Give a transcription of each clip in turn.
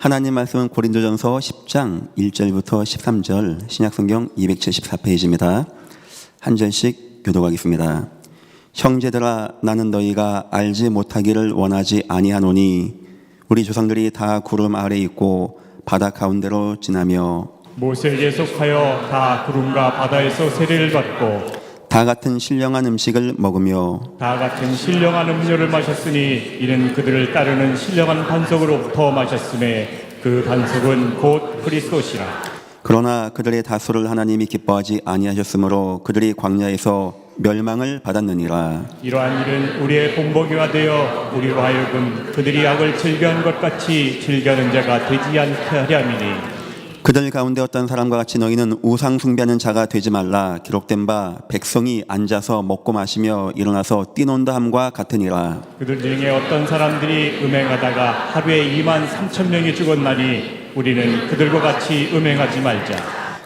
하나님 말씀은 고린도전서 10장 1절부터 13절 신약성경 274페이지입니다. 한 절씩 교독하겠습니다. 형제들아, 나는 너희가 알지 못하기를 원하지 아니하노니 우리 조상들이 다 구름 아래 있고 바다 가운데로 지나며 모세에게 속하여 다 구름과 바다에서 세례를 받고 다 같은 신령한 음식을 먹으며 다 같은 신령한 음료를 마셨으니 이는 그들을 따르는 신령한 반석으로부터 마셨음에 그 반석은 곧 그리스도시라. 그러나 그들의 다수를 하나님이 기뻐하지 아니하셨으므로 그들이 광야에서 멸망을 받았느니라. 이러한 일은 우리의 본보기가 되어 우리로 하여금 그들이 악을 즐겨한 것 같이 즐겨하는 자가 되지 않게 하려 함이니 그들 가운데 어떤 사람과 같이 너희는 우상 숭배하는 자가 되지 말라. 기록된 바 백성이 앉아서 먹고 마시며 일어나서 뛰논다 함과 같으니라. 그들 중에 어떤 사람들이 음행하다가 하루에 23,000명이 죽었나니 우리는 그들과 같이 음행하지 말자.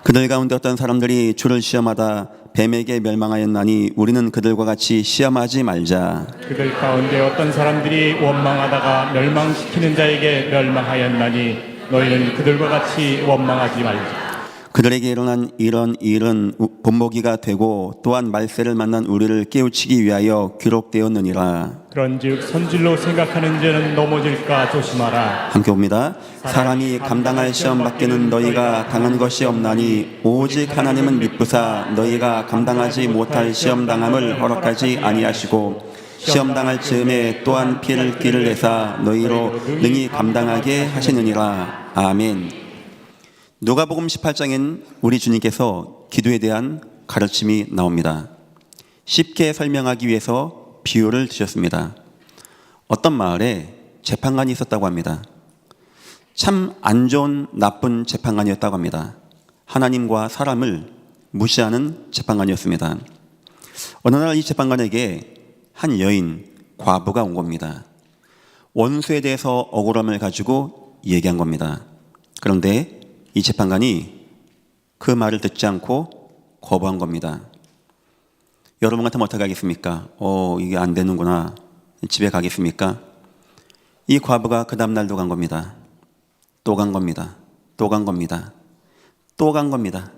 그들 가운데 어떤 사람들이 주를 시험하다 뱀에게 멸망하였나니 우리는 그들과 같이 시험하지 말자. 그들 가운데 어떤 사람들이 원망하다가 멸망시키는 자에게 멸망하였나니 너희는 그들과 같이 원망하지 말자. 그들에게 일어난 이런 일은 본보기가 되고 또한 말세를 만난 우리를 깨우치기 위하여 기록되었느니라. 그런즉 선질로 생각하는 자는 넘어질까 조심하라. 함께 봅니다. 사람이 감당할 시험 밖에는 너희가 당한 것이 없나니 오직 하나님은 미쁘사 너희가 감당하지 못할 시험 당함을 허락하지 아니하시고 시험 당할 즈음에 또한 피를 길을 내사 너희로 능히 감당하게 하시느니라. 아멘. 누가복음 18장엔 우리 주님께서 기도에 대한 가르침이 나옵니다. 쉽게 설명하기 위해서 비유를 드셨습니다. 어떤 마을에 재판관이 있었다고 합니다. 참 안 좋은 나쁜 재판관이었다고 합니다. 하나님과 사람을 무시하는 재판관이었습니다. 어느 날 이 재판관에게 한 여인, 과부가 온 겁니다. 원수에 대해서 억울함을 가지고 얘기한 겁니다. 그런데 이 재판관이 그 말을 듣지 않고 거부한 겁니다. 여러분 같으면 어떻게 하겠습니까? 이게 안 되는구나. 집에 가겠습니까? 이 과부가 그 다음 날도 간 겁니다. 또 간 겁니다. 또 간 겁니다. 또 간 겁니다.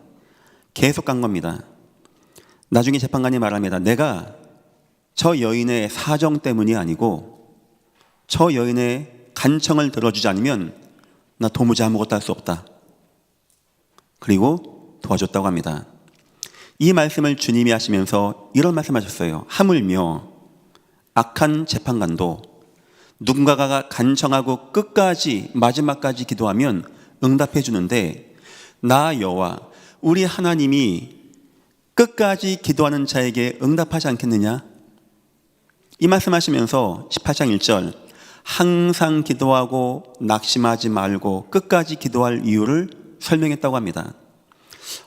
계속 간 겁니다. 나중에 재판관이 말합니다. 내가 저 여인의 사정 때문이 아니고 저 여인의 간청을 들어주지 않으면 나 도무지 아무것도 할 수 없다. 그리고 도와줬다고 합니다. 이 말씀을 주님이 하시면서 이런 말씀하셨어요. 하물며 악한 재판관도 누군가가 간청하고 끝까지 마지막까지 기도하면 응답해 주는데 나 여호와 우리 하나님이 끝까지 기도하는 자에게 응답하지 않겠느냐? 이 말씀하시면서 18장 1절 항상 기도하고 낙심하지 말고 끝까지 기도할 이유를 설명했다고 합니다.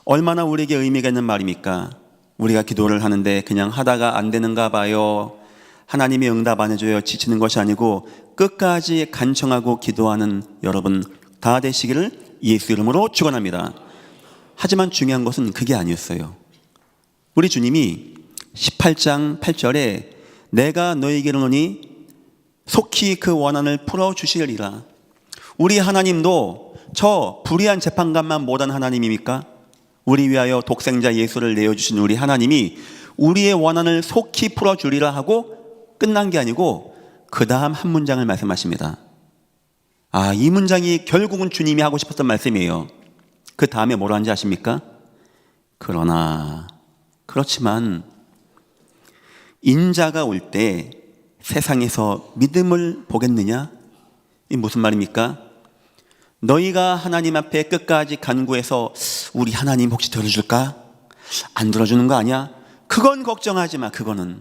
얼마나 우리에게 의미가 있는 말입니까? 우리가 기도를 하는데 그냥 하다가 안 되는가 봐요. 하나님이 응답 안 해줘요. 지치는 것이 아니고 끝까지 간청하고 기도하는 여러분 다 되시기를 예수 이름으로 축원합니다. 하지만 중요한 것은 그게 아니었어요. 우리 주님이 18장 8절에 내가 너에게 이르노니 속히 그 원한을 풀어주시리라. 우리 하나님도 저 불의한 재판관만 못한 하나님입니까? 우리 위하여 독생자 예수를 내어주신 우리 하나님이 우리의 원한을 속히 풀어주리라 하고 끝난 게 아니고 그 다음 한 문장을 말씀하십니다. 이 문장이 결국은 주님이 하고 싶었던 말씀이에요. 그 다음에 뭐라 하는지 아십니까? 그렇지만 인자가 올 때 세상에서 믿음을 보겠느냐? 이 무슨 말입니까? 너희가 하나님 앞에 끝까지 간구해서 우리 하나님 혹시 들어줄까? 안 들어주는 거 아니야? 그건 걱정하지 마. 그거는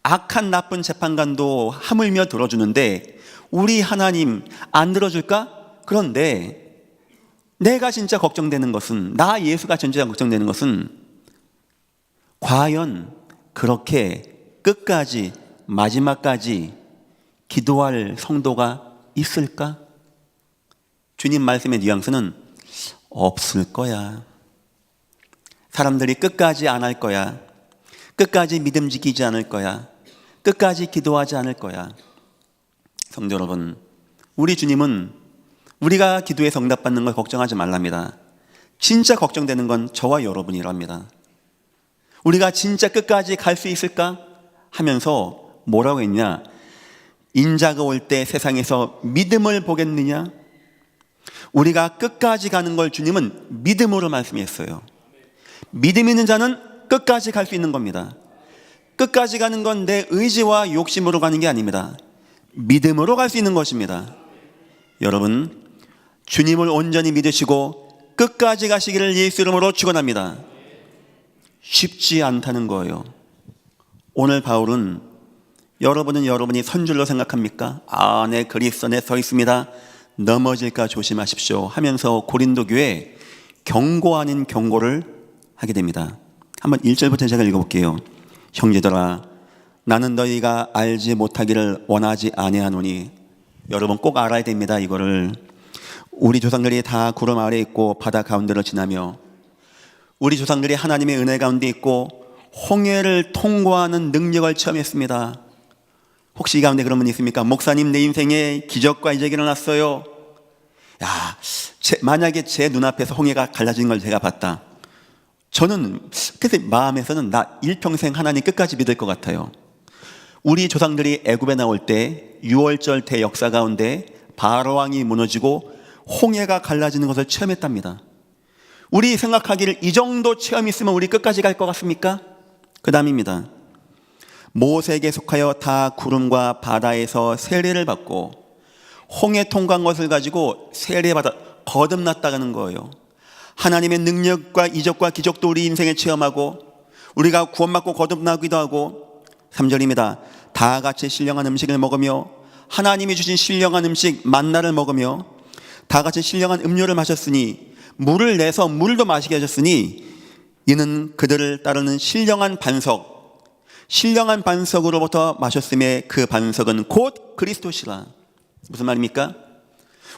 악한 나쁜 재판관도 하물며 들어주는데 우리 하나님 안 들어줄까? 그런데 내가 진짜 걱정되는 것은 나 예수가 진짜 걱정되는 것은 과연 그렇게 끝까지 마지막까지 기도할 성도가 있을까? 주님 말씀의 뉘앙스는 없을 거야. 사람들이 끝까지 안 할 거야. 끝까지 믿음 지키지 않을 거야. 끝까지 기도하지 않을 거야. 성도 여러분, 우리 주님은 우리가 기도해서 응답받는 걸 걱정하지 말랍니다. 진짜 걱정되는 건 저와 여러분이랍니다. 우리가 진짜 끝까지 갈 수 있을까 하면서 뭐라고 했냐? 인자가 올 때 세상에서 믿음을 보겠느냐? 우리가 끝까지 가는 걸 주님은 믿음으로 말씀했어요. 믿음 있는 자는 끝까지 갈 수 있는 겁니다. 끝까지 가는 건 내 의지와 욕심으로 가는 게 아닙니다. 믿음으로 갈 수 있는 것입니다. 여러분, 주님을 온전히 믿으시고 끝까지 가시기를 예수 이름으로 축원합니다. 쉽지 않다는 거예요. 오늘 바울은 여러분은 여러분이 선줄로 생각합니까? 내 그리스도에 서 있습니다. 넘어질까 조심하십시오 하면서 고린도 교회에 경고 아닌 경고를 하게 됩니다. 한번 1절부터 제가 읽어볼게요. 형제들아, 나는 너희가 알지 못하기를 원하지 아니하노니. 여러분 꼭 알아야 됩니다. 이거를 우리 조상들이 다 구름 아래에 있고 바다 가운데를 지나며 우리 조상들이 하나님의 은혜 가운데 있고 홍해를 통과하는 능력을 체험했습니다. 혹시 이 가운데 그런 분이 있습니까? 목사님, 내 인생에 기적과 이적이 일어났어요. 만약에 제 눈앞에서 홍해가 갈라지는 걸 제가 봤다. 저는 그래서 마음에서는 나 일평생 하나님 끝까지 믿을 것 같아요. 우리 조상들이 애굽에 나올 때 6월절 대역사 가운데 바로왕이 무너지고 홍해가 갈라지는 것을 체험했답니다. 우리 생각하기를 이 정도 체험이 있으면 우리 끝까지 갈 것 같습니까? 그 다음입니다. 모세에게 속하여 다 구름과 바다에서 세례를 받고 홍해 통과한 것을 가지고 세례받아 거듭났다는 거예요. 하나님의 능력과 이적과 기적도 우리 인생에 체험하고 우리가 구원받고 거듭나기도 하고 3절입니다. 다 같이 신령한 음식을 먹으며 하나님이 주신 신령한 음식 만나를 먹으며 다 같이 신령한 음료를 마셨으니 물을 내서 물도 마시게 하셨으니 이는 그들을 따르는 신령한 반석으로부터 마셨음에 그 반석은 곧 그리스도시라. 무슨 말입니까?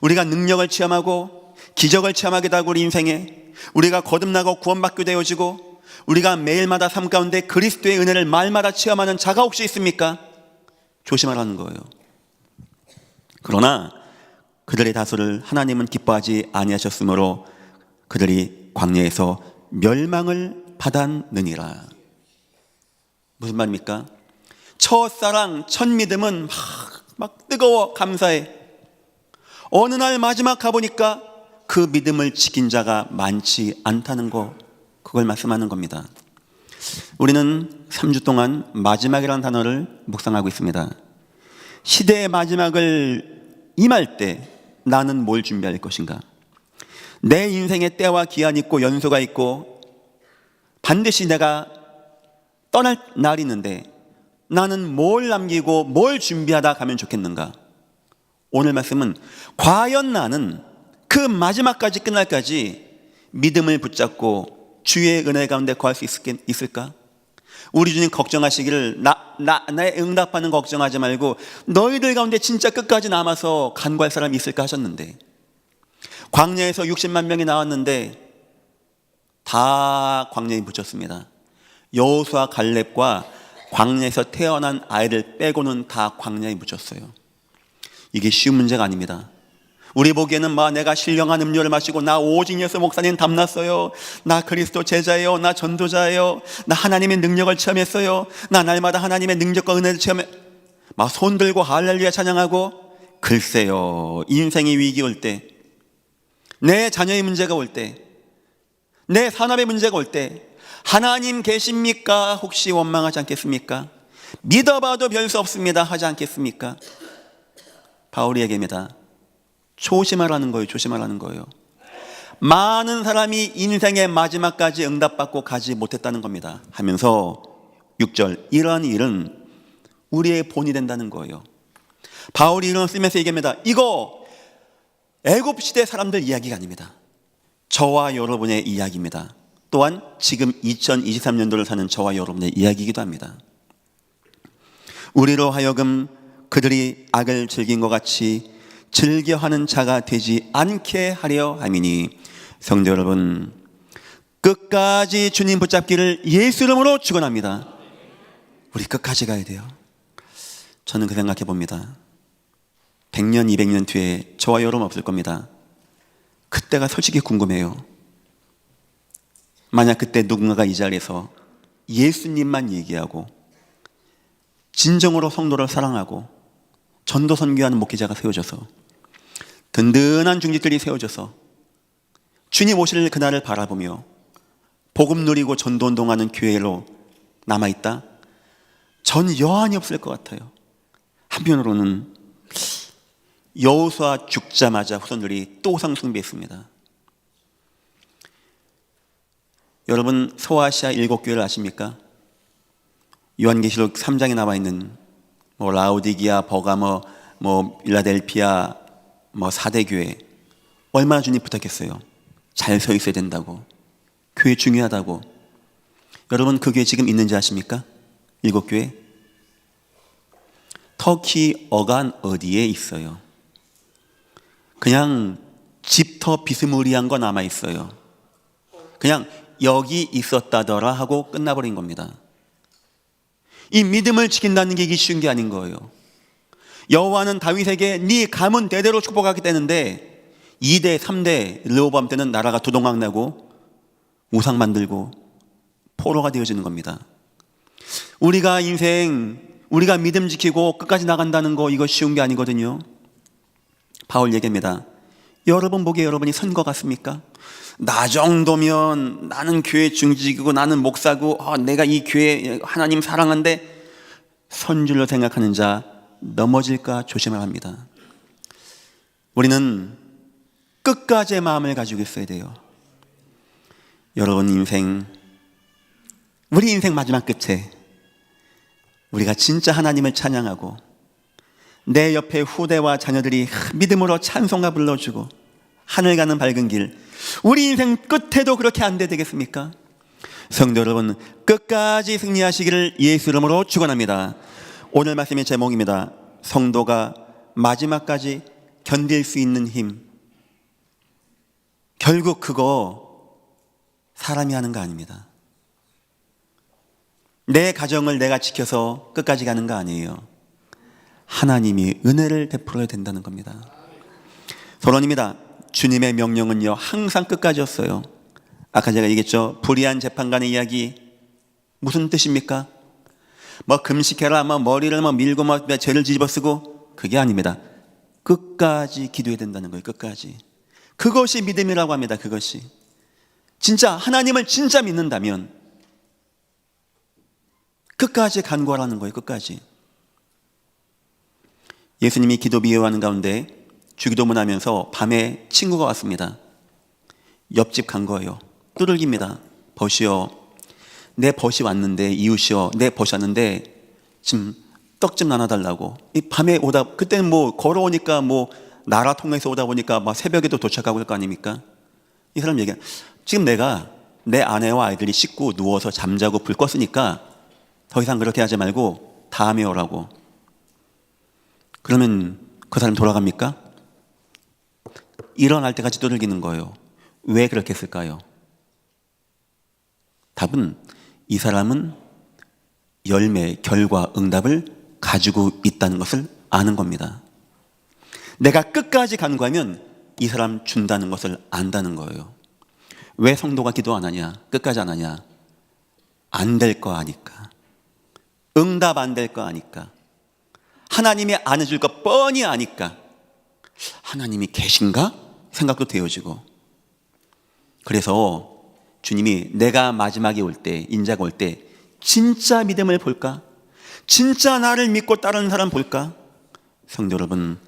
우리가 능력을 체험하고 기적을 체험하기도 하고 우리 인생에 우리가 거듭나고 구원받게 되어지고 우리가 매일마다 삶 가운데 그리스도의 은혜를 말마다 체험하는 자가 혹시 있습니까? 조심하라는 거예요. 그러나 그들의 다수를 하나님은 기뻐하지 아니하셨으므로 그들이 광야에서 멸망을 받았느니라. 무슨 말입니까? 첫사랑, 첫 믿음은 막 뜨거워 감사해. 어느 날 마지막 가보니까 그 믿음을 지킨 자가 많지 않다는 거, 그걸 말씀하는 겁니다. 우리는 3주 동안 마지막이라는 단어를 묵상하고 있습니다. 시대의 마지막을 임할 때 나는 뭘 준비할 것인가? 내 인생에 때와 기한이 있고 연소가 있고 반드시 내가 떠날 날이 있는데 나는 뭘 남기고 뭘 준비하다 가면 좋겠는가? 오늘 말씀은 과연 나는 그 마지막까지 끝날까지 믿음을 붙잡고 주의 은혜 가운데 거할 수 있을까? 우리 주님 걱정하시기를 나의 응답하는 걱정하지 말고 너희들 가운데 진짜 끝까지 남아서 간구할 사람이 있을까 하셨는데 광야에서 60만 명이 나왔는데 다 광야에 묻혔습니다. 여호수아 갈렙과 광야에서 태어난 아이들 빼고는 다 광야에 묻혔어요. 이게 쉬운 문제가 아닙니다. 우리 보기에는 내가 신령한 음료를 마시고 나 오직 예수 목사님 담났어요. 나 그리스도 제자예요. 나 전도자예요. 나 하나님의 능력을 체험했어요. 나 날마다 하나님의 능력과 은혜를 체험해. 손 들고 할렐루야 찬양하고. 글쎄요, 인생의 위기 올 때, 내 자녀의 문제가 올 때, 내 산업의 문제가 올 때 하나님 계십니까? 혹시 원망하지 않겠습니까? 믿어봐도 별 수 없습니다 하지 않겠습니까? 바울이 얘기합니다. 조심하라는 거예요. 조심하라는 거예요. 많은 사람이 인생의 마지막까지 응답받고 가지 못했다는 겁니다 하면서 6절, 이러한 일은 우리의 본이 된다는 거예요. 바울이 이런 쓰면서 얘기합니다. 이거 애굽 시대 사람들 이야기가 아닙니다. 저와 여러분의 이야기입니다. 또한 지금 2023년도를 사는 저와 여러분의 이야기이기도 합니다. 우리로 하여금 그들이 악을 즐긴 것 같이 즐겨하는 자가 되지 않게 하려 함이니, 성도 여러분, 끝까지 주님 붙잡기를 예수 이름으로 축원합니다. 우리 끝까지 가야 돼요. 저는 그 생각해 봅니다. 100년, 200년 뒤에 저와 여러분 없을 겁니다. 그때가 솔직히 궁금해요. 만약 그때 누군가가 이 자리에서 예수님만 얘기하고 진정으로 성도를 사랑하고 전도 선교하는 목회자가 세워져서 든든한 중직들이 세워져서 주님 오실 그날을 바라보며 복음 누리고 전도 운동하는 교회로 남아있다? 전 여한이 없을 것 같아요. 한편으로는 여호수아 죽자마자 후손들이 또 우상숭배했습니다. 여러분 소아시아 7교회를 아십니까? 요한계시록 3장에 나와 있는 라오디기아, 버가모, 일라델피아, 4대 교회 얼마나 주님 부탁했어요. 잘 서 있어야 된다고, 교회 중요하다고. 여러분 그 교회 지금 있는지 아십니까? 7교회 터키 어간 어디에 있어요. 그냥 집터 비스무리한 거 남아있어요. 그냥 여기 있었다더라 하고 끝나버린 겁니다. 이 믿음을 지킨다는 게 이게 쉬운 게 아닌 거예요. 여호와는 다윗에게 네 가문 대대로 축복하겠다는데 2대 3대 르호보암 때는 나라가 두동강나고 우상 만들고 포로가 되어지는 겁니다. 우리가 우리가 믿음 지키고 끝까지 나간다는 거 이거 쉬운 게 아니거든요. 바울 얘기합니다. 여러분 보기에 여러분이 선 것 같습니까? 나 정도면 나는 교회 중직이고 나는 목사고 내가 이 교회 하나님 사랑한데 선 줄로 생각하는 자 넘어질까 조심해야 합니다. 우리는 끝까지의 마음을 가지고 있어야 돼요. 여러분 우리 인생 마지막 끝에 우리가 진짜 하나님을 찬양하고 내 옆에 후대와 자녀들이 믿음으로 찬송가 불러주고 하늘 가는 밝은 길, 우리 인생 끝에도 그렇게 안 돼 되겠습니까? 성도 여러분, 끝까지 승리하시기를 예수 이름으로 축원합니다. 오늘 말씀의 제목입니다. 성도가 마지막까지 견딜 수 있는 힘. 결국 그거 사람이 하는 거 아닙니다. 내 가정을 내가 지켜서 끝까지 가는 거 아니에요. 하나님이 은혜를 베풀어야 된다는 겁니다. 서론입니다. 주님의 명령은요 항상 끝까지였어요. 아까 제가 얘기했죠. 불의한 재판관의 이야기 무슨 뜻입니까? 금식해라, 머리를 밀고 죄를 뒤집어쓰고, 그게 아닙니다. 끝까지 기도해야 된다는 거예요. 끝까지. 그것이 믿음이라고 합니다. 그것이 진짜 하나님을 진짜 믿는다면 끝까지 간구하라는 거예요. 끝까지. 예수님이 기도 비유하는 가운데 주기도문 하면서 밤에 친구가 왔습니다. 옆집 간 거예요. 두들깁니다. 벗이요, 내 벗이 왔는데, 이웃이요, 내 벗이 왔는데 지금 떡 좀 나눠달라고. 이 밤에 오다, 그때는 걸어오니까 나라 통해서 오다 보니까 새벽에도 도착하고 할 거 아닙니까? 이 사람 얘기해. 지금 내가 내 아내와 아이들이 씻고 누워서 잠자고 불 껐으니까 더 이상 그렇게 하지 말고 다음에 오라고. 그러면 그 사람 돌아갑니까? 일어날 때까지 두들기는 거예요. 왜 그렇게 했을까요? 답은 이 사람은 열매, 결과, 응답을 가지고 있다는 것을 아는 겁니다. 내가 끝까지 간구하면 이 사람 준다는 것을 안다는 거예요. 왜 성도가 기도 안 하냐? 끝까지 안 하냐? 안 될 거 아니까. 응답 안 될 거 아니까. 하나님이 안 해줄 거 뻔히 아니까. 하나님이 계신가? 생각도 되어지고. 그래서 주님이 내가 마지막에 올 때, 인자가 올 때 진짜 믿음을 볼까? 진짜 나를 믿고 따르는 사람 볼까? 성도 여러분,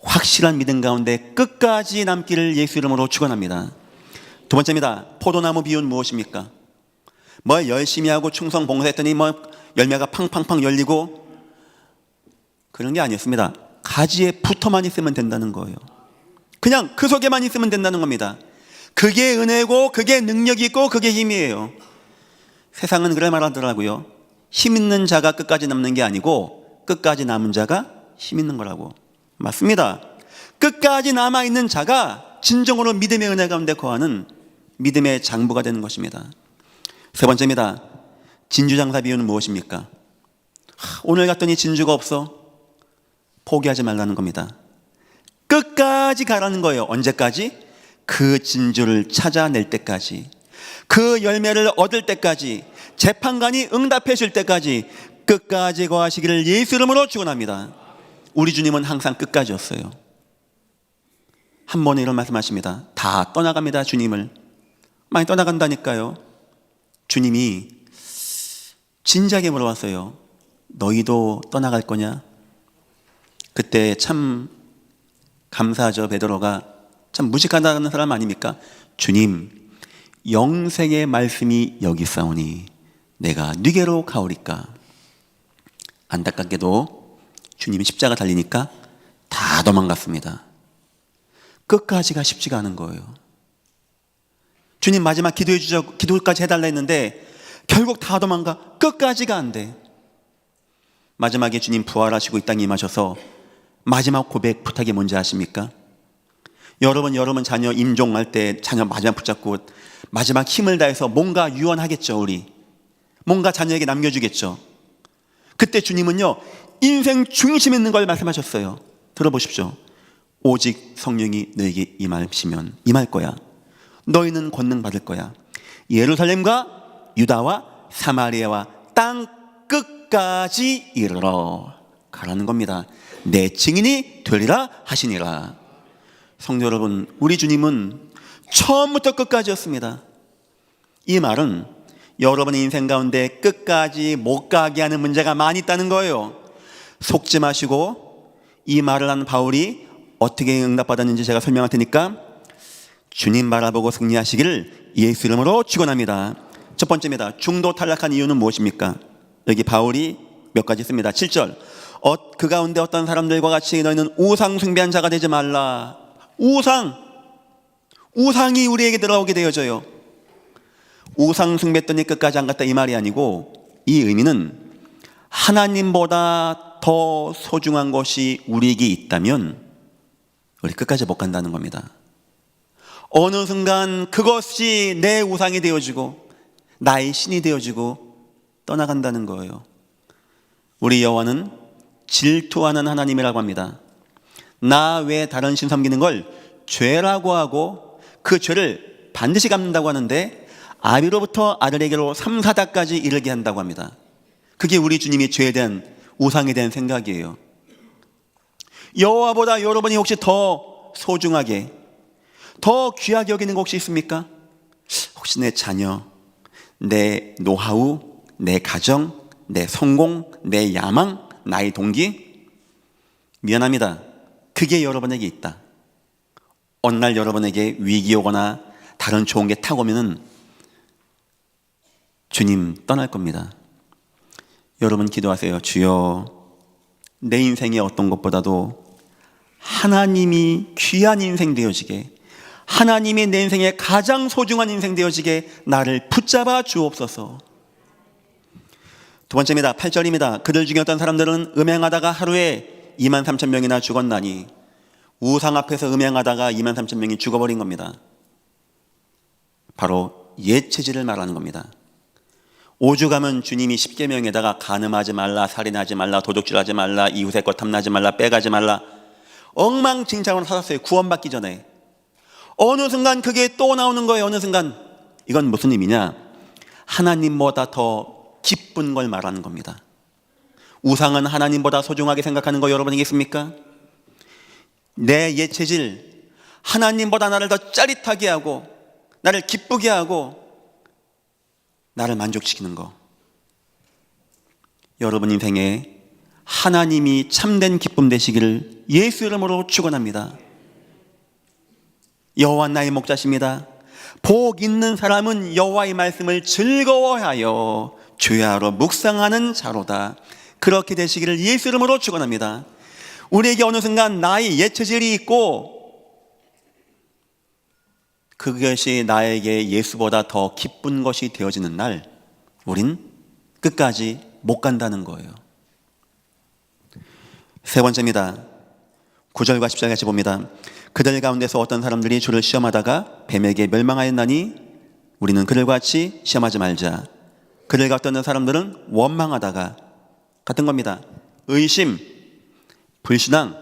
확실한 믿음 가운데 끝까지 남기를 예수 이름으로 축원합니다. 두 번째입니다. 포도나무 비유는 무엇입니까? 열심히 하고 충성 봉사했더니 열매가 팡팡팡 열리고 그런 게 아니었습니다. 가지에 붙어만 있으면 된다는 거예요. 그냥 그 속에만 있으면 된다는 겁니다. 그게 은혜고, 그게 능력이 있고, 그게 힘이에요. 세상은 그래 말하더라고요. 힘 있는 자가 끝까지 남는 게 아니고 끝까지 남은 자가 힘 있는 거라고. 맞습니다. 끝까지 남아있는 자가 진정으로 믿음의 은혜 가운데 거하는 믿음의 장부가 되는 것입니다. 세 번째입니다. 진주장사 비유는 무엇입니까? 오늘 갔더니 진주가 없어. 포기하지 말라는 겁니다. 끝까지 가라는 거예요. 언제까지? 그 진주를 찾아낼 때까지, 그 열매를 얻을 때까지, 재판관이 응답해 줄 때까지 끝까지 거하시기를 예수 이름으로 축원합니다. 우리 주님은 항상 끝까지였어요. 한 번에 이런 말씀하십니다. 다 떠나갑니다. 주님을 많이 떠나간다니까요. 주님이 진지하게 물어봤어요. 너희도 떠나갈 거냐? 그때 참 감사하죠. 베드로가 참 무식하다는 사람 아닙니까? 주님, 영생의 말씀이 여기 있사오니 내가 네게로 가오리까? 안타깝게도 주님이 십자가 달리니까 다 도망갔습니다. 끝까지가 쉽지가 않은 거예요. 주님 마지막 기도해 주자고, 기도까지 해달라 했는데 결국 다 도망가. 끝까지가 안 돼. 마지막에 주님 부활하시고 이 땅에 임하셔서 마지막 고백 부탁이 뭔지 아십니까? 여러분 자녀 임종할 때 자녀 마지막 붙잡고 마지막 힘을 다해서 뭔가 유언하겠죠. 우리 뭔가 자녀에게 남겨주겠죠. 그때 주님은요, 인생 중심 있는 걸 말씀하셨어요. 들어보십시오. 오직 성령이 너에게 임하시면 임할 거야. 너희는 권능 받을 거야. 예루살렘과 유다와 사마리아와 땅 끝까지 이르러 가라는 겁니다. 내 증인이 되리라 하시니라. 성도 여러분, 우리 주님은 처음부터 끝까지였습니다. 이 말은 여러분의 인생 가운데 끝까지 못 가게 하는 문제가 많이 있다는 거예요. 속지 마시고, 이 말을 한 바울이 어떻게 응답받았는지 제가 설명할 테니까 주님 바라보고 승리하시기를 예수 이름으로 축원합니다. 첫 번째입니다. 중도 탈락한 이유는 무엇입니까? 여기 바울이 몇 가지 씁니다. 7절, 그 가운데 어떤 사람들과 같이 너희는 우상 숭배한 자가 되지 말라. 우상이 우리에게 들어오게 되어져요. 우상 숭배했더니 끝까지 안 갔다 이 말이 아니고, 이 의미는 하나님보다 더 소중한 것이 우리에게 있다면 우리 끝까지 못 간다는 겁니다. 어느 순간 그것이 내 우상이 되어지고 나의 신이 되어지고 떠나간다는 거예요. 우리 여호와는 질투하는 하나님이라고 합니다. 나 외에 다른 신 섬기는 걸 죄라고 하고 그 죄를 반드시 갚는다고 하는데 아비로부터 아들에게로 3, 4다까지 이르게 한다고 합니다. 그게 우리 주님이 죄에 대한, 우상에 대한 생각이에요. 여호와보다 여러분이 혹시 더 소중하게, 더 귀하게 여기는 거 혹시 있습니까? 혹시 내 자녀, 내 노하우, 내 가정, 내 성공, 내 야망, 나의 동기? 미안합니다. 그게 여러분에게 있다. 어느 날 여러분에게 위기 오거나 다른 좋은 게 타고 오면은 주님 떠날 겁니다. 여러분 기도하세요. 주여, 내 인생의 어떤 것보다도 하나님이 귀한 인생 되어지게, 하나님이 내 인생의 가장 소중한 인생 되어지게 나를 붙잡아 주옵소서. 두 번째입니다. 8절입니다. 그들 중에 어떤 사람들은 음행하다가 하루에 23,000명이나 죽었나니, 우상 앞에서 음행하다가 23,000명이 죽어버린 겁니다. 바로 옛 체질을 말하는 겁니다. 오죽하면 주님이 10계명에다가 간음하지 말라, 살인하지 말라, 도둑질하지 말라, 이웃의 것 탐나지 말라, 빼가지 말라, 엉망진창으로 살았어요. 구원받기 전에. 어느 순간 그게 또 나오는 거예요. 어느 순간. 이건 무슨 의미냐? 하나님보다 더 기쁜 걸 말하는 겁니다. 우상은 하나님보다 소중하게 생각하는 거 여러분에게 있습니까? 내 옛 체질, 하나님보다 나를 더 짜릿하게 하고 나를 기쁘게 하고 나를 만족시키는 거. 여러분 인생에 하나님이 참된 기쁨 되시기를 예수 이름으로 축원합니다. 여호와 나의 목자십니다. 복 있는 사람은 여호와의 말씀을 즐거워하여 주야로 묵상하는 자로다. 그렇게 되시기를 예수 이름으로 축원합니다. 우리에게 어느 순간 나의 옛 체질이 있고 그것이 나에게 예수보다 더 기쁜 것이 되어지는 날, 우린 끝까지 못 간다는 거예요. 세 번째입니다. 9절과 10절 같이 봅니다. 그들 가운데서 어떤 사람들이 주를 시험하다가 뱀에게 멸망하였나니 우리는 그들과 같이 시험하지 말자. 그들과 어떤 사람들은 원망하다가, 같은 겁니다. 의심, 불신앙,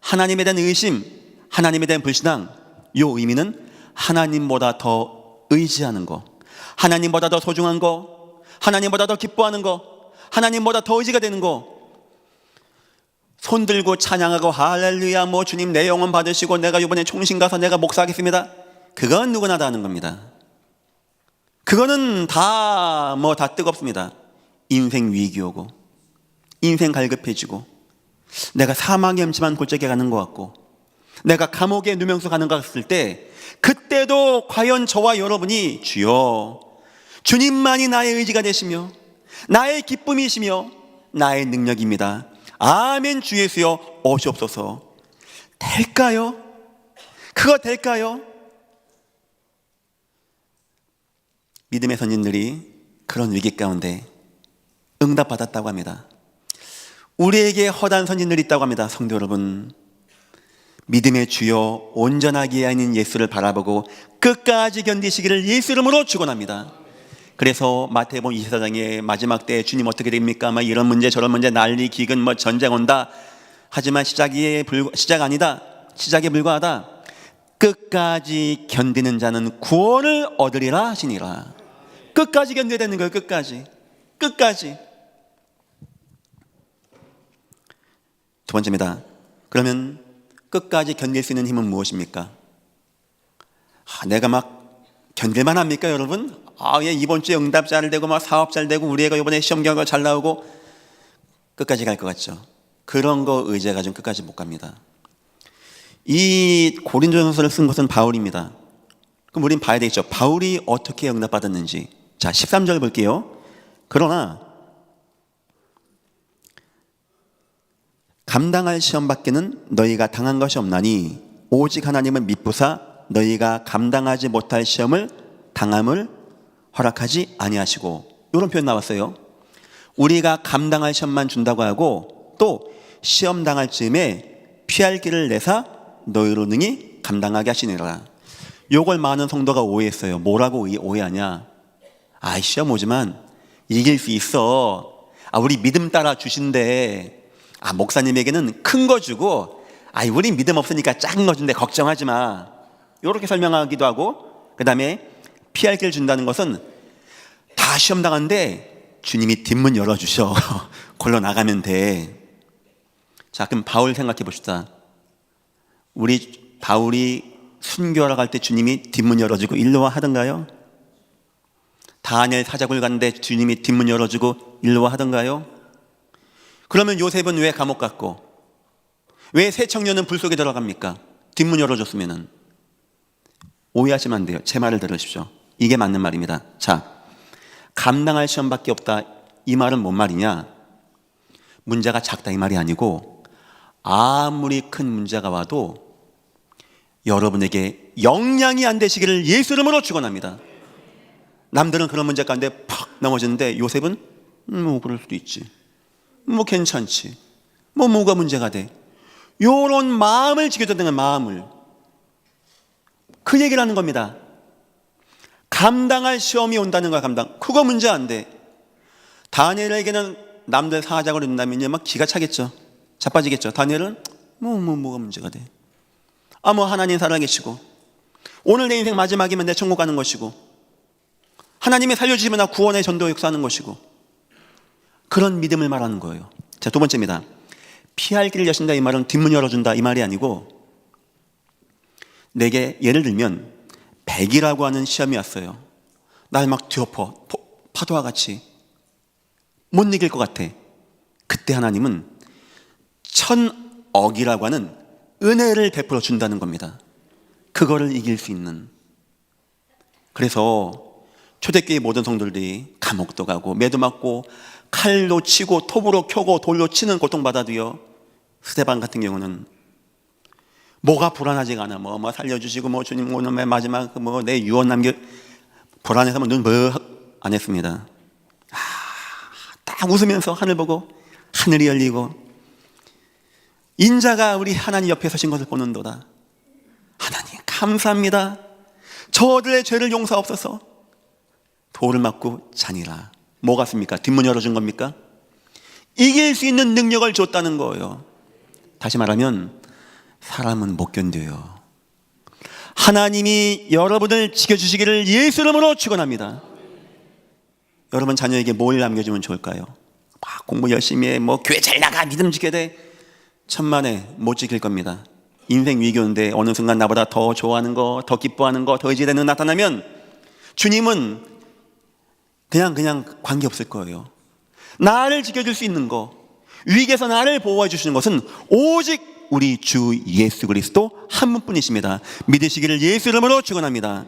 하나님에 대한 의심, 하나님에 대한 불신앙, 이 의미는 하나님보다 더 의지하는 거, 하나님보다 더 소중한 거, 하나님보다 더 기뻐하는 거, 하나님보다 더 의지가 되는 거, 손 들고 찬양하고 할렐루야 뭐 주님 내 영혼 받으시고 내가 이번에 총신 가서 내가 목사하겠습니다. 그건 누구나 다 하는 겁니다. 그거는 다 뜨겁습니다. 인생 위기 오고 인생 갈급해지고 내가 사망의 음침한 골짜기에 가는 것 같고 내가 감옥에 누명수 가는 것 같을 때, 그때도 과연 저와 여러분이 주여 주님만이 나의 의지가 되시며 나의 기쁨이시며 나의 능력입니다, 아멘 주 예수여 오시옵소서, 될까요? 그거 될까요? 믿음의 선진들이 그런 위기 가운데 응답받았다고 합니다. 우리에게 허다한 선진들이 있다고 합니다. 성도 여러분, 믿음의 주여 온전하게 하는 예수를 바라보고 끝까지 견디시기를 예수 이름으로 축원합니다. 그래서 마태복음 24장의 마지막 때에 주님 어떻게 됩니까? 이런 문제 저런 문제 난리 기근 전쟁 온다. 하지만 시작에 불과하다. 끝까지 견디는 자는 구원을 얻으리라 하시니라. 끝까지 견뎌야 되는 거예요. 끝까지. 두 번째입니다. 그러면 끝까지 견딜 수 있는 힘은 무엇입니까? 내가 견딜만 합니까, 여러분? 이번 주에 응답 잘 되고 사업 잘 되고 우리 애가 이번에 시험 결과 잘 나오고 끝까지 갈 것 같죠? 그런 거 의지해 가지고 끝까지 못 갑니다. 이 고린도전서를 쓴 것은 바울입니다. 그럼 우린 봐야 되겠죠. 바울이 어떻게 응답받았는지. 자, 13절 볼게요. 그러나 감당할 시험 밖에는 너희가 당한 것이 없나니 오직 하나님은 미쁘사 너희가 감당하지 못할 시험을 당함을 허락하지 아니하시고, 이런 표현 나왔어요. 우리가 감당할 시험만 준다고 하고 또 시험 당할 즈음에 피할 길을 내사 너희로 능히 감당하게 하시니라. 요걸 많은 성도가 오해했어요. 뭐라고 오해하냐? 시험 오지만 이길 수 있어. 우리 믿음 따라 주신대. 목사님에게는 큰 거 주고 우리 믿음 없으니까 작은 거 준대, 걱정하지 마. 이렇게 설명하기도 하고, 그 다음에 피할 길 준다는 것은 다 시험 당한데 주님이 뒷문 열어주셔. 걸러 나가면 돼. 자, 그럼 바울 생각해 봅시다. 우리 바울이 순교하러 갈 때 주님이 뒷문 열어주고 일로 와 하던가요? 다니엘 사자굴 갔는데 주님이 뒷문 열어주고 일로 와 하던가요? 그러면 요셉은 왜 감옥 갔고 왜 새 청년은 불 속에 들어갑니까? 뒷문 열어줬으면은. 오해하시면 안 돼요. 제 말을 들으십시오. 이게 맞는 말입니다. 자, 감당할 시험밖에 없다, 이 말은 뭔 말이냐? 문제가 작다 이 말이 아니고, 아무리 큰 문제가 와도 여러분에게 영향이 안 되시기를 예수 이름으로 축원합니다. 남들은 그런 문제 가운데 팍 넘어지는데 요셉은 그럴 수도 있지, 괜찮지, 뭐가 문제가 돼, 요런 마음을 지켜야 되는 마음을, 그 얘기를 하는 겁니다. 감당할 시험이 온다는 거야. 그거 문제 안 돼. 다니엘에게는 남들 사자굴 된다면요 기가 차겠죠. 자빠지겠죠. 다니엘은 뭐가 문제가 돼. 하나님 살아계시고 오늘 내 인생 마지막이면 내 천국 가는 것이고 하나님이 살려주시면 나 구원의 전도 역사하는 것이고, 그런 믿음을 말하는 거예요. 자, 두 번째입니다. 피할 길을 여신다 이 말은 뒷문 열어준다 이 말이 아니고, 내게 예를 들면 100이라고 하는 시험이 왔어요. 날 뒤엎어 파도와 같이 못 이길 것 같아. 그때 하나님은 1000억이라고 하는 은혜를 베풀어 준다는 겁니다. 그거를 이길 수 있는. 그래서 초대교회 모든 성도들이 감옥도 가고 매도 맞고 칼로 치고 톱으로 켜고 돌로 치는 고통받아도요, 스데반 같은 경우는 뭐가 불안하지가 않아. 살려주시고 주님 오늘 마지막 내 유언 불안해서 눈 안 했습니다. 딱 웃으면서 하늘 보고 하늘이 열리고 인자가 우리 하나님 옆에 서신 것을 보는도다. 하나님 감사합니다. 저들의 죄를 용서하옵소서. 돌을 맞고 자니라. 뭐 같습니까? 뒷문 열어준 겁니까? 이길 수 있는 능력을 줬다는 거예요. 다시 말하면 사람은 못 견뎌요. 하나님이 여러분을 지켜주시기를 예수 이름으로 축원합니다. 여러분 자녀에게 뭘 남겨주면 좋을까요? 막 공부 열심히 해, 뭐 교회 잘 나가, 믿음 지켜야 돼. 천만에 못 지킬 겁니다. 인생 위기인데 어느 순간 나보다 더 좋아하는 거, 더 기뻐하는 거, 더 의지되는 거 나타나면 주님은 그냥 관계없을 거예요. 나를 지켜줄 수 있는 거, 위기에서 나를 보호해 주시는 것은 오직 우리 주 예수 그리스도 한 분뿐이십니다. 믿으시기를 예수 이름으로 축원합니다.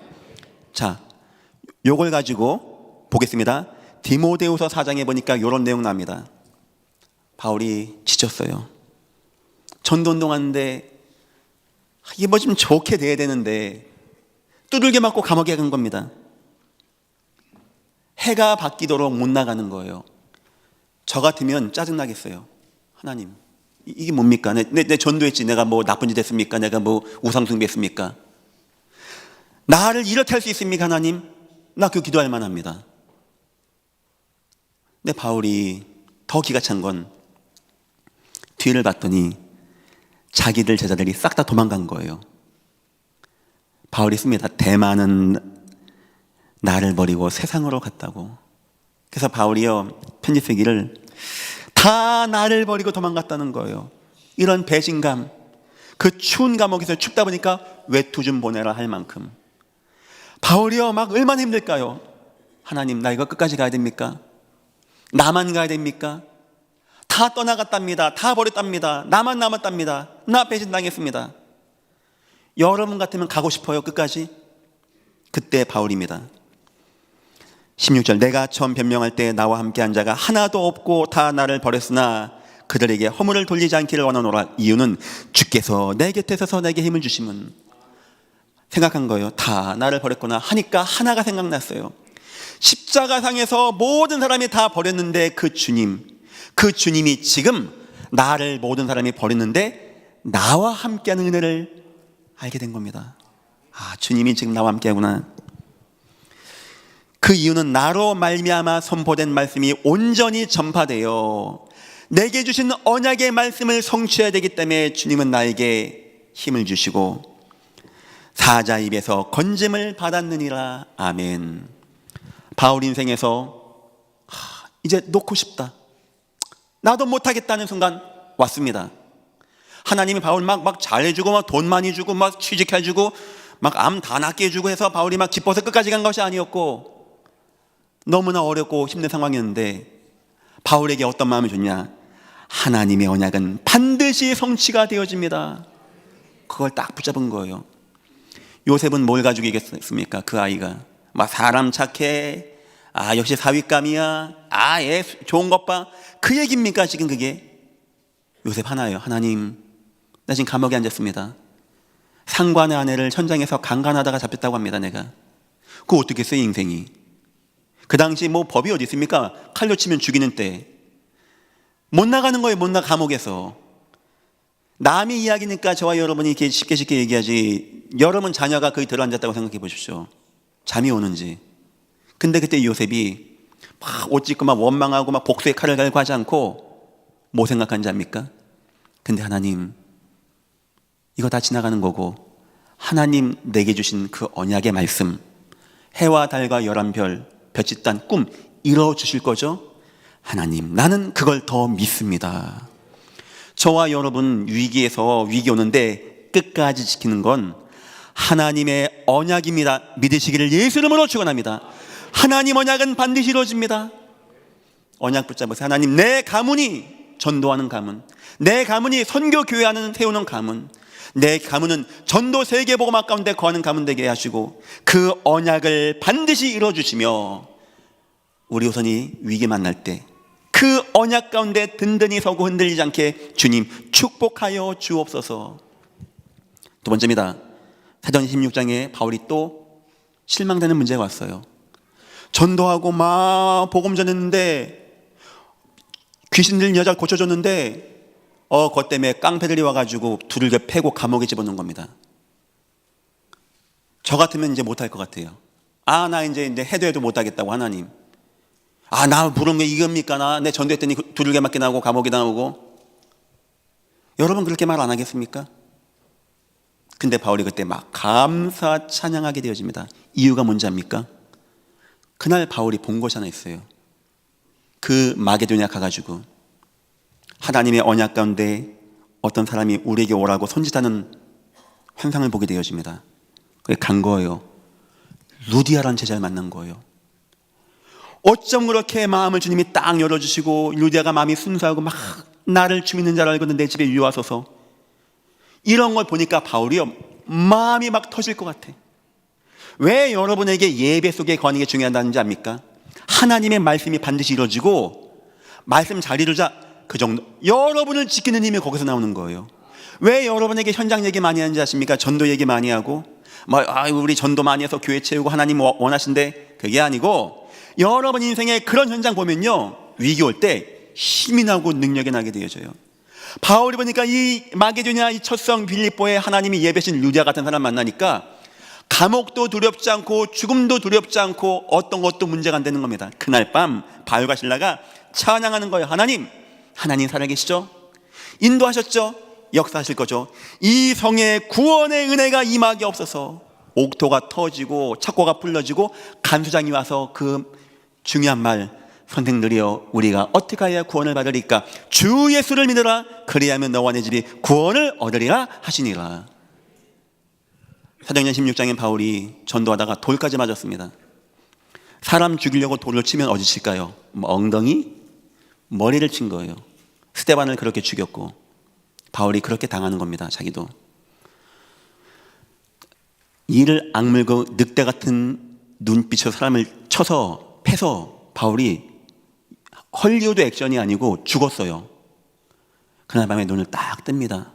자, 요걸 가지고 보겠습니다. 디모데후서 4장에 보니까 이런 내용 납니다. 바울이 지쳤어요. 전도 운동하는데 이게 뭐 좀 좋게 돼야 되는데 두들겨 맞고 감옥에 간 겁니다. 해가 바뀌도록 못 나가는 거예요. 저 같으면 짜증나겠어요. 하나님, 이게 뭡니까? 내 전도했지. 내가 뭐 나쁜 짓 했습니까? 내가 뭐 우상숭배했습니까? 나를 이렇게 할 수 있습니까? 하나님, 나 그 기도할 만합니다. 근데 바울이 더 기가 찬 건 뒤를 봤더니 자기들 제자들이 싹 다 도망간 거예요. 바울이 씁니다. 대만은 나를 버리고 세상으로 갔다고. 그래서 바울이요, 편지 쓰기를 다 나를 버리고 도망갔다는 거예요. 이런 배신감, 그 추운 감옥에서 춥다 보니까 외투 좀 보내라 할 만큼 바울이요 막 얼마나 힘들까요? 하나님, 나 이거 끝까지 가야 됩니까? 나만 가야 됩니까? 다 떠나갔답니다. 다 버렸답니다. 나만 남았답니다. 나 배신당했습니다. 여러분 같으면 가고 싶어요? 끝까지? 그때 바울입니다. 16절, 내가 처음 변명할 때 나와 함께 한 자가 하나도 없고 다 나를 버렸으나 그들에게 허물을 돌리지 않기를 원하노라. 이유는 주께서 내 곁에 서서 내게 힘을 주심은. 생각한 거예요. 다 나를 버렸구나 하니까 하나가 생각났어요. 십자가상에서 모든 사람이 다 버렸는데 그 주님이 지금 나를 모든 사람이 버렸는데 나와 함께하는 은혜를 알게 된 겁니다. 아, 주님이 지금 나와 함께하구나. 그 이유는 나로 말미암아 선포된 말씀이 온전히 전파되어 내게 주신 언약의 말씀을 성취해야 되기 때문에 주님은 나에게 힘을 주시고 사자 입에서 건짐을 받았느니라. 아멘. 바울 인생에서 이제 놓고 싶다, 나도 못하겠다는 순간 왔습니다. 하나님이 바울 막 잘해주고 막 돈 많이 주고 막 취직해주고 막 암 다 낫게 해주고 해서 바울이 막 기뻐서 끝까지 간 것이 아니었고 너무나 어렵고 힘든 상황이었는데 바울에게 어떤 마음이 좋냐? 하나님의 언약은 반드시 성취가 되어집니다. 그걸 딱 붙잡은 거예요. 요셉은 뭘 가지고 얘기했습니까? 그 아이가 막 사람 착해, 아 역시 사윗감이야, 아 얘 좋은 것 봐, 그 얘기입니까 지금 그게? 요셉 하나예요. 하나님, 나 지금 감옥에 앉았습니다. 상관의 아내를 현장에서 강간하다가 잡혔다고 합니다. 내가 그거 어떻게 했어요? 인생이 그 당시 뭐 법이 어디 있습니까? 칼로 치면 죽이는 때 못 나가는 거예요. 못 나가. 감옥에서. 남의 이야기니까 저와 여러분이 이렇게 쉽게 얘기하지, 여러분 자녀가 거기 들어앉았다고 생각해 보십시오. 잠이 오는지. 근데 그때 요셉이 막 옷 찢고 막 원망하고 막 복수의 칼을 갈고 하지 않고 뭐 생각한지 압니까? 근데 하나님, 이거 다 지나가는 거고 하나님 내게 주신 그 언약의 말씀, 해와 달과 열한 별, 별짓 단 꿈 이뤄 주실 거죠? 하나님, 나는 그걸 더 믿습니다. 저와 여러분 위기에서 위기 오는데 끝까지 지키는 건 하나님의 언약입니다. 믿으시기를 예수 이름으로 축원합니다. 하나님 언약은 반드시 이루어집니다. 언약 붙잡으세요. 하나님, 내 가문이 전도하는 가문, 내 가문이 선교 교회하는 세우는 가문, 내 가문은 전도 세계복음화 가운데 거하는 가문 되게 하시고 그 언약을 반드시 이루어주시며 우리 후손이 위기 만날 때 그 언약 가운데 든든히 서고 흔들리지 않게 주님 축복하여 주옵소서. 두 번째입니다. 사도행 16장에 바울이 또 실망되는 문제가 왔어요. 전도하고 막 복음 전했는데 귀신 들린 여자 고쳐줬는데 그것 때문에 깡패들이 와가지고 두들겨 패고 감옥에 집어넣은 겁니다. 저 같으면 이제 못할 것 같아요. 아, 나 이제 해도 못하겠다고. 하나님, 아, 나 부른 게 이겁니까? 내 전도했더니 두들겨 맞게 나오고 감옥에 나오고. 여러분 그렇게 말 안 하겠습니까? 근데 바울이 그때 막 감사 찬양하게 되어집니다. 이유가 뭔지 압니까? 그날 바울이 본 것이 하나 있어요. 그 마게도냐 가가지고 하나님의 언약 가운데 어떤 사람이 우리에게 오라고 손짓하는 환상을 보게 되어집니다. 그게 간 거예요. 루디아라는 제자를 만난 거예요. 어쩜 그렇게 마음을 주님이 딱 열어주시고 루디아가 마음이 순수하고 막 나를 주 믿는 자를 알고 내 집에 유와서서 이런 걸 보니까 바울이요 마음이 막 터질 것 같아. 왜 여러분에게 예배 속에 거하는 게 중요하다는지 압니까? 하나님의 말씀이 반드시 이루어지고 말씀 잘 이루자 그 정도 여러분을 지키는 힘이 거기서 나오는 거예요. 왜 여러분에게 현장 얘기 많이 하는지 아십니까? 전도 얘기 많이 하고 우리 전도 많이 해서 교회 채우고 하나님 원하신데 그게 아니고 여러분 인생에 그런 현장 보면요 위기 올 때 힘이 나고 능력이 나게 되어져요. 바울이 보니까 이 마게도냐 이 첫성 빌립보에 하나님이 예배신 루디아 같은 사람 만나니까 감옥도 두렵지 않고 죽음도 두렵지 않고 어떤 것도 문제가 안 되는 겁니다. 그날 밤 바울과 실라가 찬양하는 거예요. 하나님 살아계시죠? 인도하셨죠? 역사하실 거죠? 이 성에 구원의 은혜가 임하게 없어서 옥토가 터지고 착고가 풀려지고 간수장이 와서 그 중요한 말 선생들이여 우리가 어떻게 해야 구원을 받으리까? 주 예수를 믿으라 그리하면 너와 내 집이 구원을 얻으리라 하시니라. 사도행전 16장에 바울이 전도하다가 돌까지 맞았습니다. 사람 죽이려고 돌을 치면 어디 칠까요? 엉덩이? 머리를 친 거예요. 스데반을 그렇게 죽였고 바울이 그렇게 당하는 겁니다. 자기도 이를 악물고 늑대 같은 눈빛으로 사람을 쳐서 패서 바울이 헐리우드 액션이 아니고 죽었어요. 그날 밤에 눈을 딱 뜹니다.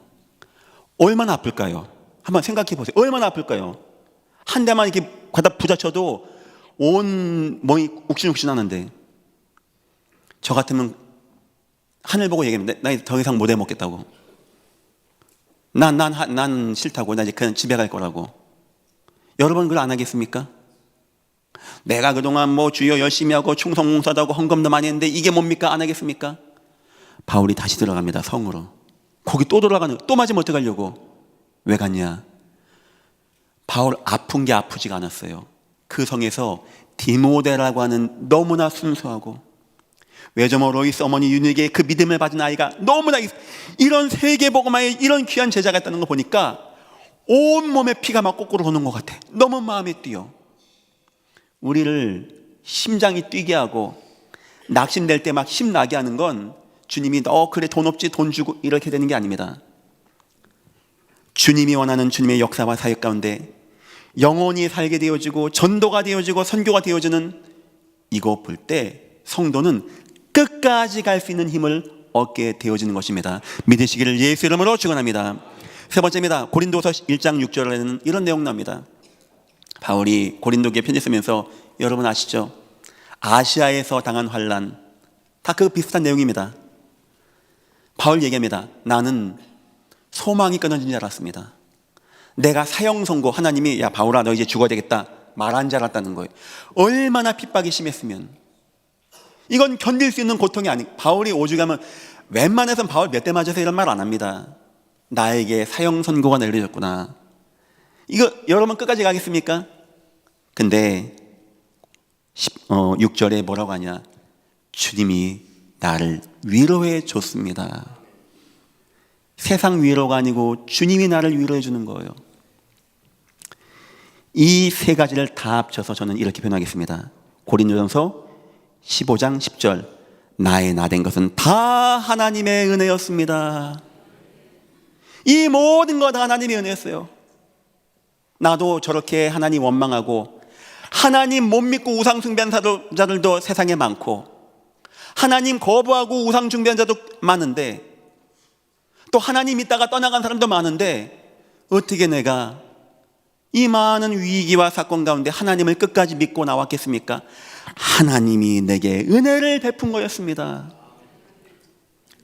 얼마나 아플까요? 한번 생각해 보세요. 얼마나 아플까요? 한 대만 이렇게 갖다 부딪혀도 온 몸이 욱신욱신 하는데 저 같으면 하늘 보고 얘기합니다. 나 더 이상 못 해먹겠다고. 난 싫다고. 나 이제 그냥 집에 갈 거라고. 여러분 그걸 안 하겠습니까? 내가 그동안 주여 열심히 하고 충성 봉사도 하고 헌금도 많이 했는데 이게 뭡니까? 안 하겠습니까? 바울이 다시 들어갑니다. 성으로. 거기 또 돌아가는 또 맞으면 어떡하려고. 왜 갔냐? 바울 아픈 게 아프지가 않았어요. 그 성에서 디모데라고 하는 너무나 순수하고 외조모 로이스 어머니 유니에게 그 믿음을 받은 아이가 너무나 이런 세계복음화에 이런 귀한 제자가 있다는 거 보니까 온몸에 피가 막 거꾸로 도는 것 같아. 너무 마음에 뛰어. 우리를 심장이 뛰게 하고 낙심될 때 막 힘나게 하는 건 주님이 너 그래 돈 없지 돈 주고 이렇게 되는 게 아닙니다. 주님이 원하는 주님의 역사와 사역 가운데 영혼이 살게 되어지고 전도가 되어지고 선교가 되어지는 이거 볼 때 성도는 끝까지 갈 수 있는 힘을 얻게 되어지는 것입니다. 믿으시기를 예수 이름으로 축원합니다. 세 번째입니다. 고린도서 1장 6절에는 이런 내용 나옵니다. 바울이 고린도교에 편지 쓰면서 여러분 아시죠? 아시아에서 당한 환난 다 그 비슷한 내용입니다. 바울 얘기합니다. 나는 소망이 끊어진 줄 알았습니다. 내가 사형 선고 하나님이 야 바울아 너 이제 죽어야 되겠다 말한 줄 알았다는 거예요. 얼마나 핍박이 심했으면 이건 견딜 수 있는 고통이 아니. 바울이 오죽하면 웬만해서는 바울 몇 대 맞아서 이런 말 안 합니다. 나에게 사형 선고가 내려졌구나. 이거 여러분 끝까지 가겠습니까? 근데 6절에 뭐라고 하냐? 주님이 나를 위로해 줬습니다. 세상 위로가 아니고 주님이 나를 위로해 주는 거예요. 이 세 가지를 다 합쳐서 저는 이렇게 표현하겠습니다. 고린도전서 15장 10절 나의 나 된 것은 다 하나님의 은혜였습니다. 이 모든 거 다 하나님의 은혜였어요. 나도 저렇게 하나님 원망하고 하나님 못 믿고 우상 숭배하는 자들도 세상에 많고 하나님 거부하고 우상 숭배하는 자도 많은데 또 하나님 믿다가 떠나간 사람도 많은데 어떻게 내가 이 많은 위기와 사건 가운데 하나님을 끝까지 믿고 나왔겠습니까? 하나님이 내게 은혜를 베푼 거였습니다.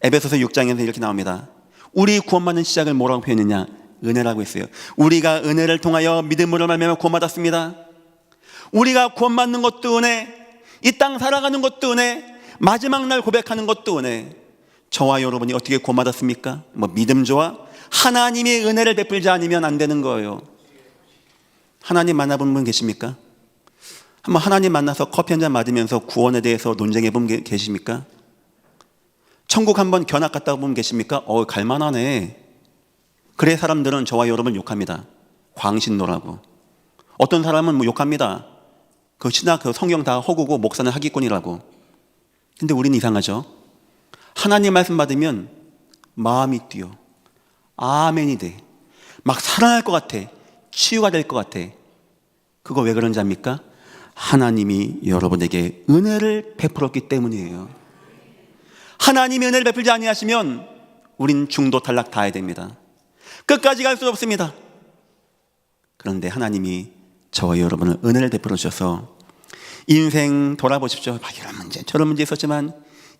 에베소서 6장에서 이렇게 나옵니다. 우리 구원받는 시작을 뭐라고 표현했냐? 은혜라고 했어요. 우리가 은혜를 통하여 믿음으로 말미암아 구원받았습니다. 우리가 구원받는 것도 은혜, 이 땅 살아가는 것도 은혜, 마지막 날 고백하는 것도 은혜. 저와 여러분이 어떻게 구원받았습니까? 믿음 좋아? 하나님의 은혜를 베풀지 않으면 안 되는 거예요. 하나님 만나본 분 계십니까? 한번 하나님 만나서 커피 한 잔 맞으면서 구원에 대해서 논쟁해 본 분 계십니까? 천국 한번 견학 갔다 온 분 계십니까? 갈만하네. 그래 사람들은 저와 여러분 욕합니다. 광신노라고. 어떤 사람은 욕합니다. 그 신학, 그 성경 다 허구고 목사는 사기꾼이라고. 근데 우린 이상하죠. 하나님 말씀 받으면 마음이 뛰어. 아멘이 돼. 막 살아날 것 같아. 치유가 될 것 같아. 그거 왜 그런지 압니까? 하나님이 여러분에게 은혜를 베풀었기 때문이에요. 하나님이 은혜를 베풀지 아니하시면 우린 중도 탈락 다 해야 됩니다. 끝까지 갈 수 없습니다. 그런데 하나님이 저와 여러분을 은혜를 베풀어 주셔서 인생 돌아보십시오. 이런 문제 저런 문제 있었지만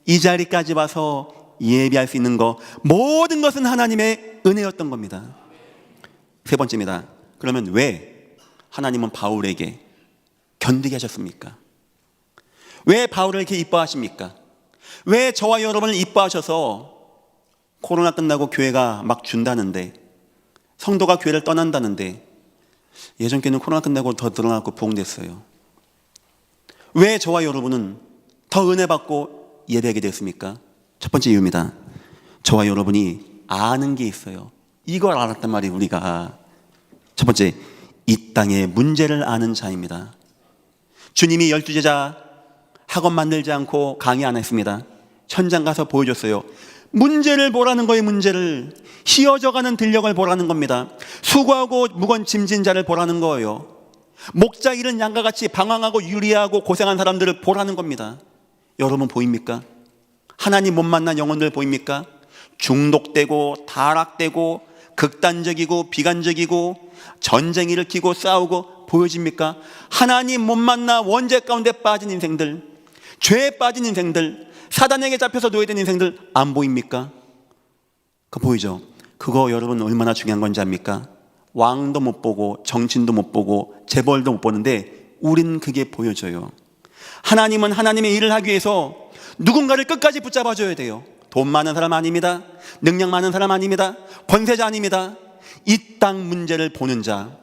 이 자리까지 와서 예비할 수 있는 거, 모든 것은 하나님의 은혜였던 겁니다. 세 번째입니다. 그러면 왜 하나님은 바울에게 견디게 하셨습니까? 왜 바울을 이렇게 이뻐하십니까? 왜 저와 여러분을 이뻐하셔서 코로나 끝나고 교회가 막 준다는데, 성도가 교회를 떠난다는데, 예전 교회는 코로나 끝나고 더 늘어나고 부흥됐어요. 왜 저와 여러분은 더 은혜 받고 예배하게 됐습니까? 첫 번째 이유입니다. 저와 여러분이 아는 게 있어요. 이걸 알았단 말이에요. 우리가 첫 번째, 이 땅의 문제를 아는 자입니다. 주님이 12제자 학원 만들지 않고 강의 안 했습니다. 현장 가서 보여줬어요. 문제를 보라는 거예요. 문제를. 휘어져가는 들녘을 보라는 겁니다. 수고하고 무거운 짐진 자를 보라는 거예요. 목자 잃은 양과 같이 방황하고 유리하고 고생한 사람들을 보라는 겁니다. 여러분 보입니까? 하나님 못 만난 영혼들 보입니까? 중독되고 타락되고 극단적이고 비관적이고 전쟁 일으키고 싸우고 보여집니까? 하나님 못 만나 원죄 가운데 빠진 인생들, 죄에 빠진 인생들, 사단에게 잡혀서 노예된 인생들 안 보입니까? 그거 보이죠? 그거 여러분 얼마나 중요한 건지 압니까? 왕도 못 보고 정치인도 못 보고 재벌도 못 보는데 우린 그게 보여져요. 하나님은 하나님의 일을 하기 위해서 누군가를 끝까지 붙잡아 줘야 돼요. 돈 많은 사람 아닙니다. 능력 많은 사람 아닙니다. 권세자 아닙니다. 이 땅 문제를 보는 자.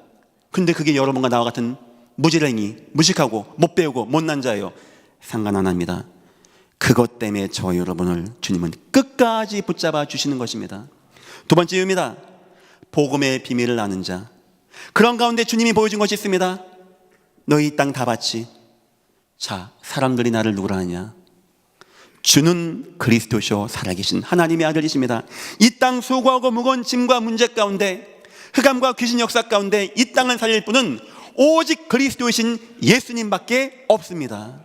근데 그게 여러분과 나와 같은 무지랭이, 무식하고 못 배우고 못난 자예요. 상관 안 합니다. 그것 때문에 저 여러분을 주님은 끝까지 붙잡아 주시는 것입니다. 두 번째 이유입니다. 복음의 비밀을 아는 자. 그런 가운데 주님이 보여준 것이 있습니다. 너희 이 땅 다 바치. 자, 사람들이 나를 누구라 하냐? 주는 그리스도시요 살아계신 하나님의 아들이십니다. 이 땅 수고하고 무거운 짐과 문제 가운데, 흑암과 귀신 역사 가운데 이 땅을 살릴 분은 오직 그리스도이신 예수님밖에 없습니다.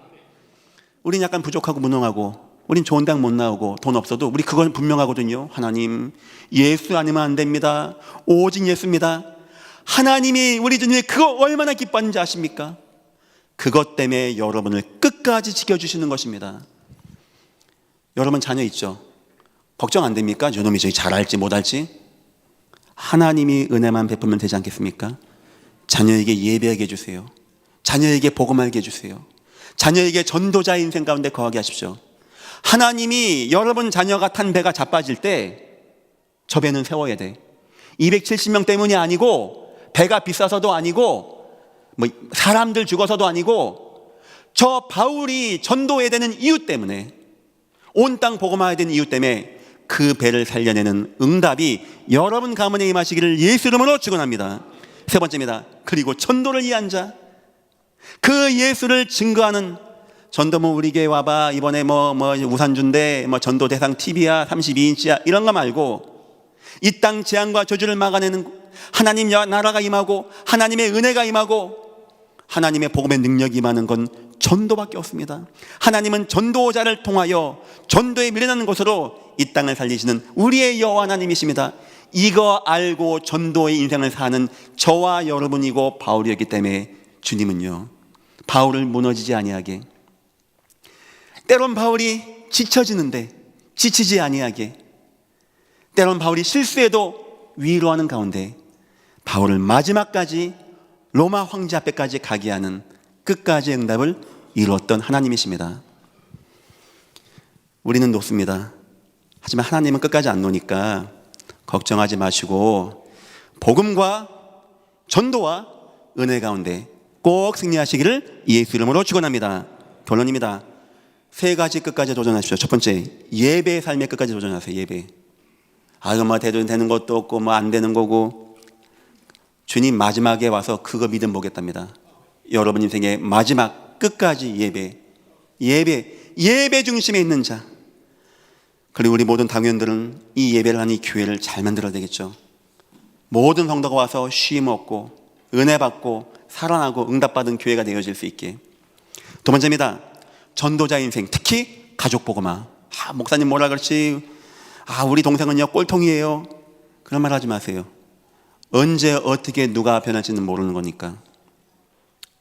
우린 약간 부족하고 무능하고, 우린 좋은 당 못 나오고 돈 없어도 우리 그건 분명하거든요. 하나님, 예수 아니면 안 됩니다. 오직 예수입니다. 하나님이 우리 주님이 그거 얼마나 기뻐하는지 아십니까? 그것 때문에 여러분을 끝까지 지켜주시는 것입니다. 여러분 자녀 있죠? 걱정 안 됩니까? 저놈이 저기 잘할지 못할지? 하나님이 은혜만 베풀면 되지 않겠습니까? 자녀에게 예배하게 해주세요. 자녀에게 복음 알게 해주세요. 자녀에게 전도자의 인생 가운데 거하게 하십시오. 하나님이 여러분 자녀가 탄 배가 자빠질 때 저 배는 세워야 돼. 270명 때문이 아니고, 배가 비싸서도 아니고, 사람들 죽어서도 아니고, 저 바울이 전도해야 되는 이유 때문에, 온 땅 복음화해야 되는 이유 때문에 그 배를 살려내는 응답이 여러분 가문에 임하시기를 예수 이름으로 축원합니다. 세 번째입니다. 그리고 전도를 위한 자, 그 예수를 증거하는 전도문 우리 교회 와봐, 이번에 우산준대, 전도 대상 TV야, 32인치야, 이런 거 말고 이 땅 재앙과 저주를 막아내는 하나님 나라가 임하고 하나님의 은혜가 임하고 하나님의 복음의 능력이 임하는 건 전도밖에 없습니다. 하나님은 전도자를 통하여 전도에 미련하는 것으로 이 땅을 살리시는 우리의 여호와 하나님이십니다. 이거 알고 전도의 인생을 사는 저와 여러분이고 바울이었기 때문에 주님은요, 바울을 무너지지 아니하게, 때론 바울이 지쳐지는데 지치지 아니하게, 때론 바울이 실수해도 위로하는 가운데 바울을 마지막까지 로마 황제 앞에까지 가게 하는 끝까지 응답을 이루었던 하나님이십니다. 우리는 높습니다. 하지만 하나님은 끝까지 안 놓으니까 걱정하지 마시고 복음과 전도와 은혜 가운데 꼭 승리하시기를 예수 이름으로 축원합니다. 결론입니다. 세 가지 끝까지 도전하십시오. 첫 번째, 예배의 삶에 끝까지 도전하세요. 예배. 뭐 되는 것도 없고 뭐 안 되는 거고. 주님 마지막에 와서 그거 믿음 보겠답니다. 여러분 인생의 마지막 끝까지 예배 중심에 있는 자. 그리고 우리 모든 당원들은 이 예배를 하는 이 교회를 잘 만들어야 되겠죠. 모든 성도가 와서 쉼 얻고 은혜 받고 살아나고 응답받은 교회가 되어질 수 있게. 두 번째입니다. 전도자 인생, 특히 가족 복음화. 목사님 뭐라 그렇지? 우리 동생은요 꼴통이에요. 그런 말 하지 마세요. 언제 어떻게 누가 변할지는 모르는 거니까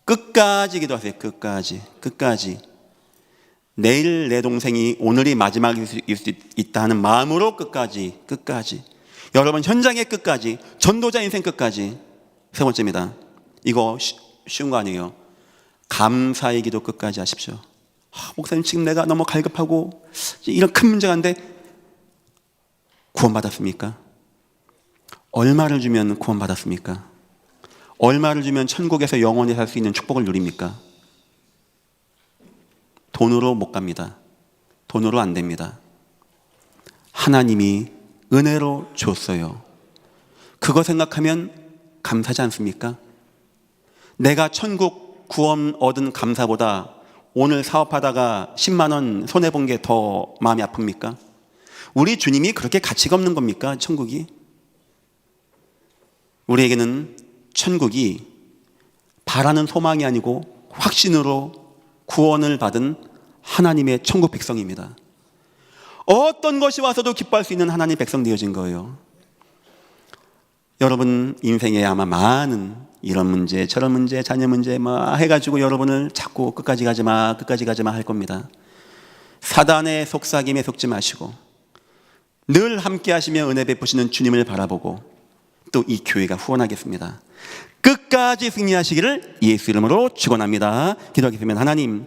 끝까지 기도하세요. 끝까지. 내일 내 동생이 오늘이 마지막일 수 있다 하는 마음으로 끝까지. 여러분 현장의 끝까지, 전도자 인생 끝까지. 세 번째입니다. 이거 쉬운 거 아니에요. 감사의 기도 끝까지 하십시오. 목사님 지금 내가 너무 갈급하고 이런 큰 문제가 있는데 구원받았습니까? 얼마를 주면 구원받았습니까? 얼마를 주면 천국에서 영원히 살 수 있는 축복을 누립니까? 돈으로 못 갑니다. 돈으로 안 됩니다. 하나님이 은혜로 줬어요. 그거 생각하면 감사하지 않습니까? 내가 천국 구원 얻은 감사보다 오늘 사업하다가 10만 원 손해본 게 더 마음이 아픕니까? 우리 주님이 그렇게 가치가 없는 겁니까? 천국이? 우리에게는 천국이 바라는 소망이 아니고 확신으로 구원을 받은 하나님의 천국 백성입니다. 어떤 것이 와서도 기뻐할 수 있는 하나님 백성 되어진 거예요. 여러분 인생에 아마 많은 이런 문제 저런 문제 자녀 문제 해가지고 여러분을 자꾸 끝까지 가지마 할 겁니다. 사단의 속삭임에 속지 마시고 늘 함께 하시며 은혜 베푸시는 주님을 바라보고 또 이 교회가 후원하겠습니다. 끝까지 승리하시기를 예수 이름으로 축원합니다. 기도하겠습니다. 하나님,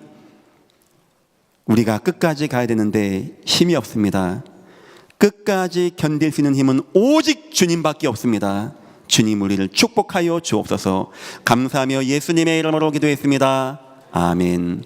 우리가 끝까지 가야 되는데 힘이 없습니다. 끝까지 견딜 수 있는 힘은 오직 주님밖에 없습니다. 주님 우리를 축복하여 주옵소서. 감사하며 예수님의 이름으로 기도했습니다. 아멘.